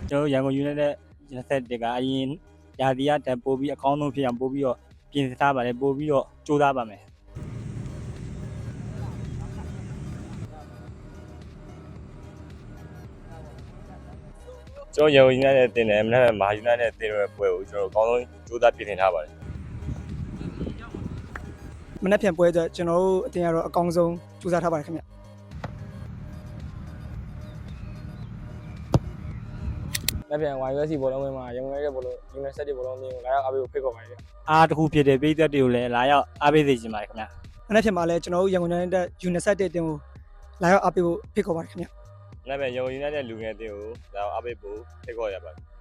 ကျွန်တော်ရန်ကုန်ယူနိုက်တက်21ကအရင်ရာသီကတက်ပို့ပြီးအကောင်းဆုံးဖြစ်အောင်ပို့ပြီးတော့ပြင်ဆင်ထားပါတယ်ပို့ပြီးတော့ကြိုးစားပါမယ်ကျွန်တော်ရန်ကုန်ယူနိုက်တက်တင်တယ်မနေ့ကမဟာယူနိုက်တက်တင်ရပွဲကိုကျွန်တော်အကောင်းဆုံးကြိုးစားပြင်ဆင်ထားပါတယ်မနေ့ပြန်ပွဲအတွက်ကျွန်တော်တို့အတင်ကတော့အကောင်းဆုံးကြိုးစားထားပါတယ်ခင်ဗျလက်ပြန် YUSC ဘောလုံးဝင်မှာရန်ကုန်ရဲ့ဘောလုံး University ဘောလုံးအမြင်ကိုလာရောက်အားပေးဖို့ဖိတ်ခေါ်ပါတယ်။အားတစ်ခုဖြစ်တဲ့ပြည်သက်တွေကိုလည်းလာရောက်အားပေးစေချင်ပါတယ်ခင်ဗျာ။မနေ့ပြန်မှာလည်းကျွန်တော်တို့ရန်ကုန်တိုင်းတက် University တင်ကိုလာရောက်အားပေးဖို့ဖိတ်ခေါ်ပါတယ်ခင်ဗျာ။မနေ့ပြန်ရန်ကုန် United လူငယ်တင်ကိုလာရောက်အားပေးဖို့ဖိတ်ခေါ်ရပါတယ်။